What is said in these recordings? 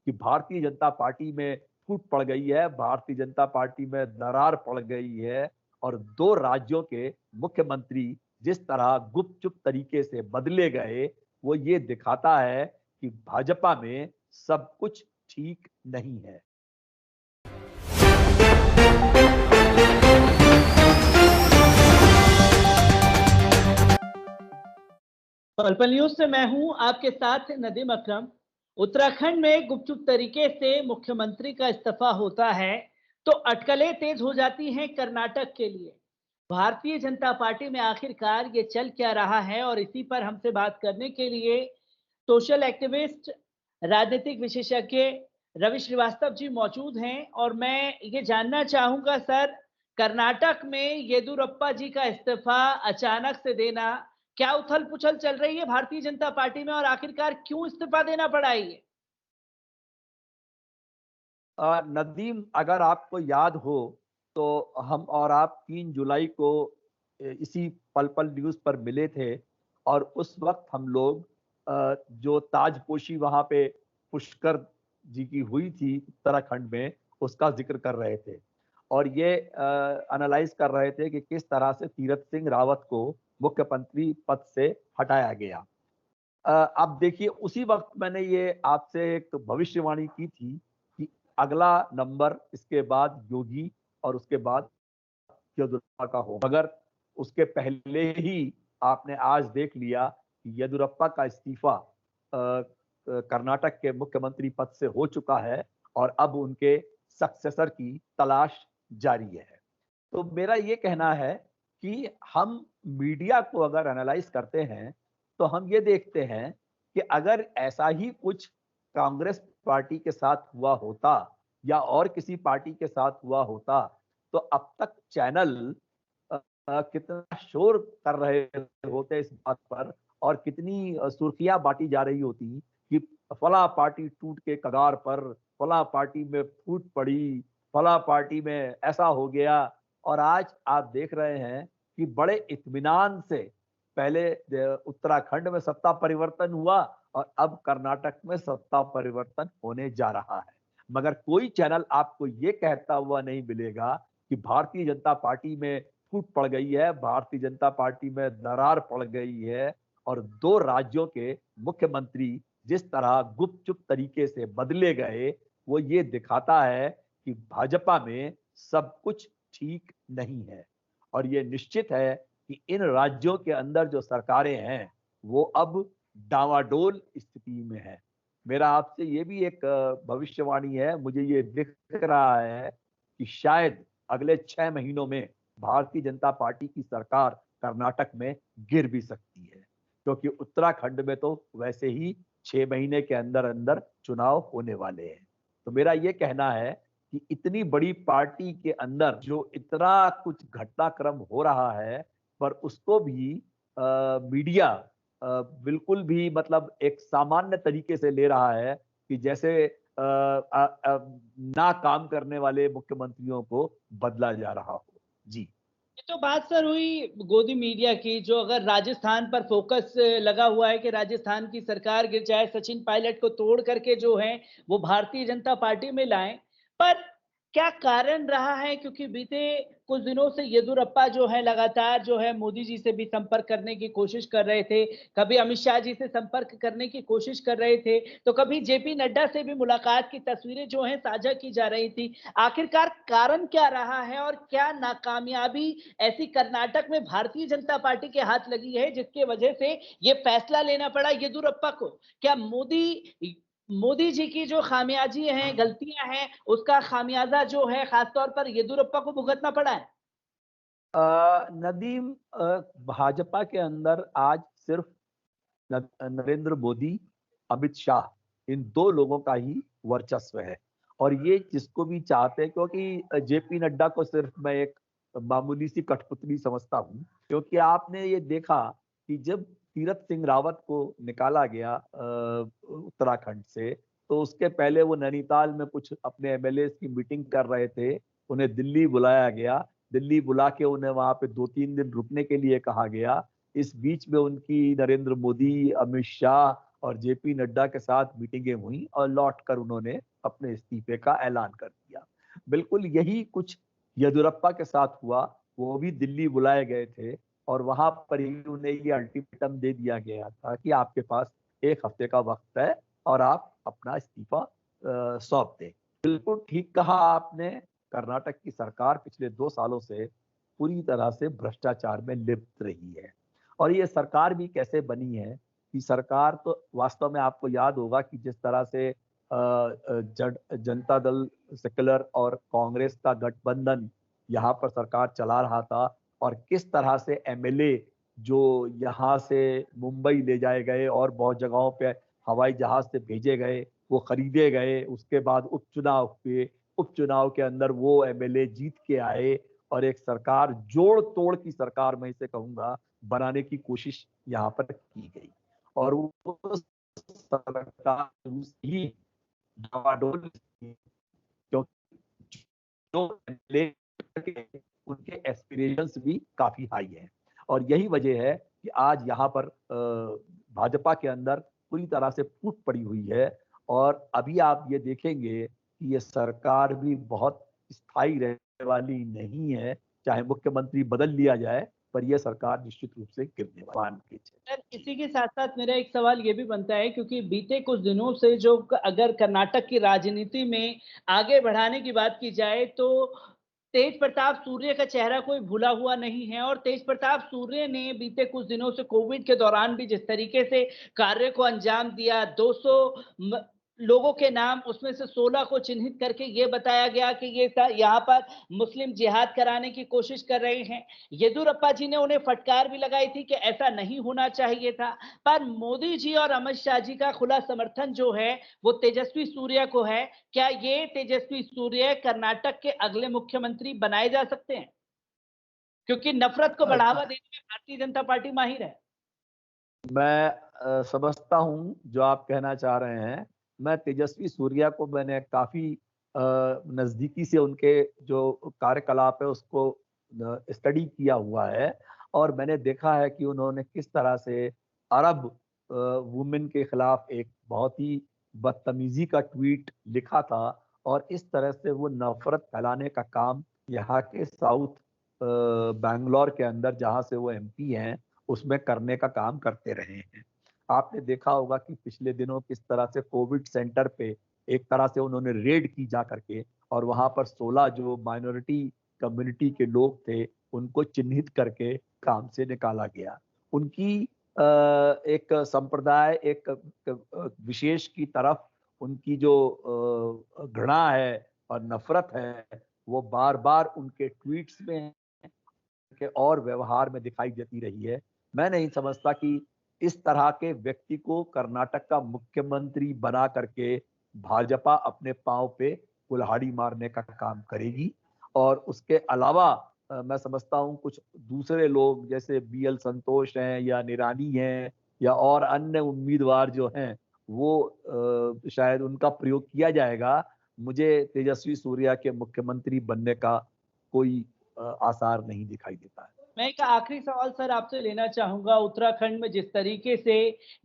कि भारतीय जनता पार्टी में फूट पड़ गई है, भारतीय जनता पार्टी में दरार पड़ गई है और दो राज्यों के मुख्यमंत्री जिस तरह गुपचुप तरीके से बदले गए, वो ये दिखाता है कि भाजपा में सब कुछ ठीक नहीं है। पल न्यूज से मैं हूं आपके साथ नदीम अकरम। उत्तराखंड में गुपचुप तरीके से मुख्यमंत्री का इस्तीफा होता है तो अटकलें तेज हो जाती हैं कर्नाटक के लिए। भारतीय जनता पार्टी में आखिरकार ये चल क्या रहा है, और इसी पर हमसे बात करने के लिए सोशल एक्टिविस्ट, राजनीतिक विशेषज्ञ रवि श्रीवास्तव जी मौजूद हैं। और मैं ये जानना चाहूंगा सर, कर्नाटक में येदुरप्पा जी का इस्तीफा अचानक से देना, क्या उथल पुथल चल रही है भारतीय जनता पार्टी में, और आखिरकार क्यों इस्तीफा देना पड़ा ये? नदीम, अगर आपको याद हो तो हम और आप 3 जुलाई को इसी पल पल न्यूज पर मिले थे और उस वक्त हम लोग जो ताजपोशी वहां पे पुष्कर जी की हुई थी उत्तराखंड में, उसका जिक्र कर रहे थे और ये एनालाइज कर रहे थे कि किस तरह से तीरथ सिंह रावत को मुख्यमंत्री पद से हटाया गया। अब देखिए, उसी वक्त मैंने ये आपसे एक भविष्यवाणी की थी कि अगला नंबर इसके बाद योगी और उसके बाद येदुरप्पा का हो, मगर उसके पहले ही आपने आज देख लिया कि येदुरप्पा का इस्तीफा कर्नाटक के मुख्यमंत्री पद से हो चुका है और अब उनके सक्सेसर की तलाश जारी है। तो मेरा ये कहना है कि हम मीडिया को अगर एनालाइज करते हैं तो हम ये देखते हैं कि अगर ऐसा ही कुछ कांग्रेस पार्टी के साथ हुआ होता या और किसी पार्टी के साथ हुआ होता तो अब तक चैनल कितना शोर कर रहे होते इस बात पर और कितनी सुर्खियां बांटी जा रही होती कि फला पार्टी टूट के कगार पर, फला पार्टी में फूट पड़ी, फला पार्टी में ऐसा हो गया। और आज आप देख रहे हैं कि बड़े इत्मीनान से पहले उत्तराखंड में सत्ता परिवर्तन हुआ और अब कर्नाटक में सत्ता परिवर्तन होने जा रहा है, मगर कोई चैनल आपको ये कहता हुआ नहीं मिलेगा कि भारतीय जनता पार्टी में फूट पड़ गई है, भारतीय जनता पार्टी में दरार पड़ गई है और दो राज्यों के मुख्यमंत्री जिस तरह गुपचुप तरीके से बदले गए, वो ये दिखाता है कि भाजपा में सब कुछ ठीक नहीं है। और ये निश्चित है कि इन राज्यों के अंदर जो सरकारें हैं वो अब डावाडोल स्थिति में है। मेरा आपसे ये भी एक भविष्यवाणी है, मुझे ये दिख रहा है कि शायद अगले 6 महीनों में भारतीय जनता पार्टी की सरकार कर्नाटक में गिर भी सकती है, क्योंकि उत्तराखंड में तो वैसे ही 6 महीने के अंदर अंदर चुनाव होने वाले हैं। तो मेरा ये कहना है कि इतनी बड़ी पार्टी के अंदर जो इतना कुछ घटनाक्रम हो रहा है, पर उसको भी मीडिया बिल्कुल भी मतलब एक सामान्य तरीके से ले रहा है कि जैसे ना काम करने वाले मुख्यमंत्रियों को बदला जा रहा हो। जी। ये तो बात सर हुई गोदी मीडिया की, जो अगर राजस्थान पर फोकस लगा हुआ है कि राजस्थान की सरकार गिर जाए, सचिन पायलट को तोड़ करके जो है वो भारतीय जनता पार्टी में लाएं। पर क्या कारण रहा है? क्योंकि बीते कुछ दिनों से येदुरप्पा जो है लगातार जो है मोदी जी से भी संपर्क करने की कोशिश कर रहे थे, कभी अमित शाह जी से संपर्क करने की कोशिश कर रहे थे, तो कभी जेपी नड्डा से भी मुलाकात की तस्वीरें जो हैं साझा की जा रही थी। आखिरकार कारण क्या रहा है, और क्या नाकामयाबी ऐसी कर्नाटक में भारतीय जनता पार्टी के हाथ लगी है जिसके वजह से ये फैसला लेना पड़ा येदुरप्पा को? क्या मोदी जी की जो खामियाजी हैं, गलतियां हैं, उसका खामियाजा जो है खासतौर पर येदुरप्पा को भुगतना पड़ा है? नदीम, भाजपा के अंदर आज सिर्फ नरेंद्र मोदी, अमित शाह, इन दो लोगों का ही वर्चस्व है और ये जिसको भी चाहते हैं, क्योंकि जेपी नड्डा को सिर्फ मैं एक मामूली सी कठपुतली समझता हूँ, क्योंकि आपने ये देखा कि जब तीरथ सिंह रावत को निकाला गया उत्तराखंड से, तो उसके पहले वो नैनीताल में कुछ अपने एमएलए की मीटिंग कर रहे थे, उन्हें दिल्ली बुलाया गया, दिल्ली बुला के उन्हें वहां पे 2-3 दिन रुकने के लिए कहा गया। इस बीच में उनकी नरेंद्र मोदी, अमित शाह और जेपी नड्डा के साथ मीटिंगें हुई और लौटकर उन्होंने अपने इस्तीफे का ऐलान कर दिया। बिल्कुल यही कुछ येदियुरप्पा के साथ हुआ। वो भी दिल्ली बुलाए गए थे और वहां पर ही उन्हें ये अल्टीमेटम दे दिया गया था कि आपके पास 1 हफ्ते का वक्त है और आप अपना इस्तीफा सौंप दें। बिल्कुल ठीक कहा आपने। कर्नाटक की सरकार पिछले 2 सालों से पूरी तरह से भ्रष्टाचार में लिप्त रही है। और ये सरकार भी कैसे बनी है कि सरकार तो वास्तव में आपको याद होगा कि जिस तरह से जनता दल सेक्युलर और कांग्रेस का गठबंधन यहाँ पर सरकार चला रहा था और किस तरह से एमएलए जो यहाँ से मुंबई ले जाए गए और बहुत जगहों पे हवाई जहाज से भेजे गए, वो खरीदे गए, उसके बाद उपचुनाव हुए, उपचुनाव के अंदर वो एमएलए जीत के आए और एक सरकार जोड़ तोड़ की सरकार मैं इसे कहूंगा बनाने की कोशिश यहाँ पर की गई। और वो सरकार ही डावाडोल क्योंकि जो उनके एस्पिरेशंस भी काफी हाई हैं और यही वजह है कि आज यहाँ पर भाजपा के अंदर पूरी तरह से फूट पड़ी हुई है। और अभी आप ये देखेंगे कि ये सरकार भी बहुत स्थायी रहने वाली नहीं है, चाहे मुख्यमंत्री बदल लिया जाए, पर यह सरकार निश्चित रूप से गिरने वाली है। सर, इसी के साथ-साथ मेरा एक सवाल ये भी बनता है, क्योंकि बीते कुछ दिनों से जो अगर कर्नाटक की राजनीति में आगे बढ़ाने की बात की जाए, तो तेज प्रताप सूर्य का चेहरा कोई भूला हुआ नहीं है और तेज प्रताप सूर्य ने बीते कुछ दिनों से कोविड के दौरान भी जिस तरीके से कार्य को अंजाम दिया, 200 लोगों के नाम, उसमें से 16 को चिन्हित करके ये बताया गया कि ये यहाँ पर मुस्लिम जिहाद कराने की कोशिश कर रहे हैं। येदियुरप्पा जी ने उन्हें फटकार भी लगाई थी कि ऐसा नहीं होना चाहिए था, पर मोदी जी और अमित शाह जी का खुला समर्थन जो है वो तेजस्वी सूर्या को है। क्या ये तेजस्वी सूर्य कर्नाटक के अगले मुख्यमंत्री बनाए जा सकते हैं? क्योंकि नफरत को बढ़ावा देने में भारतीय जनता पार्टी माहिर है। मैं समझता हूँ जो आप कहना चाह रहे हैं। मैं तेजस्वी सूर्या को मैंने काफ़ी नज़दीकी से उनके जो कार्यकलाप है उसको स्टडी किया हुआ है और मैंने देखा है कि उन्होंने किस तरह से अरब वुमेन के खिलाफ एक बहुत ही बदतमीज़ी का ट्वीट लिखा था और इस तरह से वो नफ़रत फैलाने का काम यहाँ के साउथ बैंगलोर के अंदर जहाँ से वो एमपी हैं उसमें करने का काम करते रहे हैं। आपने देखा होगा कि पिछले दिनों किस तरह से कोविड सेंटर पे एक तरह से उन्होंने रेड की जा करके और वहां पर 16 जो माइनॉरिटी कम्युनिटी के लोग थे उनको चिन्हित करके काम से निकाला गया। उनकी एक संप्रदाय एक विशेष की तरफ उनकी जो घृणा है और नफरत है वो बार बार उनके ट्वीट्स में के और व्यवहार में दिखाई देती रही है। मैं नहीं समझता कि इस तरह के व्यक्ति को कर्नाटक का मुख्यमंत्री बना करके भाजपा अपने पांव पे कुल्हाड़ी मारने का काम करेगी। और उसके अलावा मैं समझता हूँ कुछ दूसरे लोग जैसे बीएल संतोष हैं या निरानी हैं या और अन्य उम्मीदवार जो हैं वो शायद उनका प्रयोग किया जाएगा। मुझे तेजस्वी सूर्या के मुख्यमंत्री बनने का कोई आसार नहीं दिखाई देता है। मैं एक आखिरी सवाल सर आपसे लेना चाहूंगा। उत्तराखंड में जिस तरीके से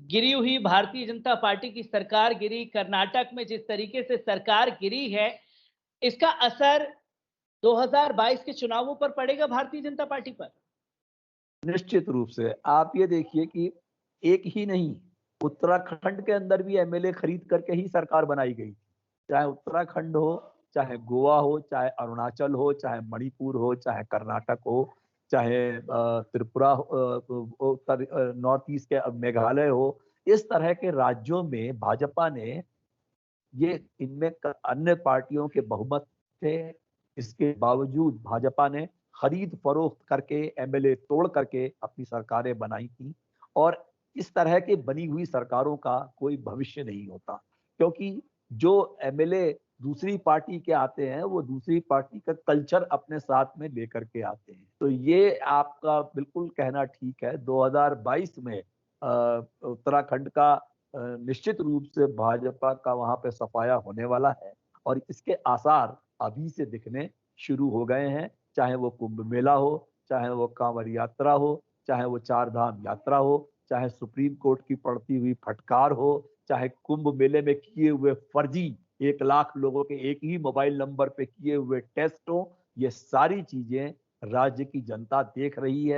गिरी हुई भारतीय जनता पार्टी की सरकार गिरी, कर्नाटक में जिस तरीके से सरकार गिरी है, इसका असर 2022 के चुनावों पर पड़ेगा भारतीय जनता पार्टी पर? निश्चित रूप से आप ये देखिए कि एक ही नहीं, उत्तराखंड के अंदर भी एमएलए खरीद करके ही सरकार बनाई गई। चाहे उत्तराखंड हो, चाहे गोवा हो, चाहे अरुणाचल हो, चाहे मणिपुर हो, चाहे कर्नाटक हो, चाहे त्रिपुरा उत्तर नॉर्थ ईस्ट के मेघालय हो। इस तरह के राज्यों में भाजपा ने ये इनमें अन्य पार्टियों के बहुमत थे, इसके बावजूद भाजपा ने खरीद फरोख्त करके एमएलए तोड़ करके अपनी सरकारें बनाई थी। और इस तरह की बनी हुई सरकारों का कोई भविष्य नहीं होता, क्योंकि जो एमएलए दूसरी पार्टी के आते हैं वो दूसरी पार्टी का कल्चर अपने साथ में लेकर के आते हैं। तो ये आपका बिल्कुल कहना ठीक है। 2022 में उत्तराखंड का निश्चित रूप से भाजपा का वहां पे सफाया होने वाला है और इसके आसार अभी से दिखने शुरू हो गए हैं। चाहे वो कुंभ मेला हो, चाहे वो कांवड़ यात्रा हो, चाहे वो चार धाम यात्रा हो, चाहे सुप्रीम कोर्ट की पड़ती हुई फटकार हो, चाहे कुंभ मेले में किए हुए फर्जी 1 लाख लोगों के एक ही मोबाइल नंबर पे किए हुए टेस्ट हो, ये सारी चीजें राज्य की जनता देख रही है।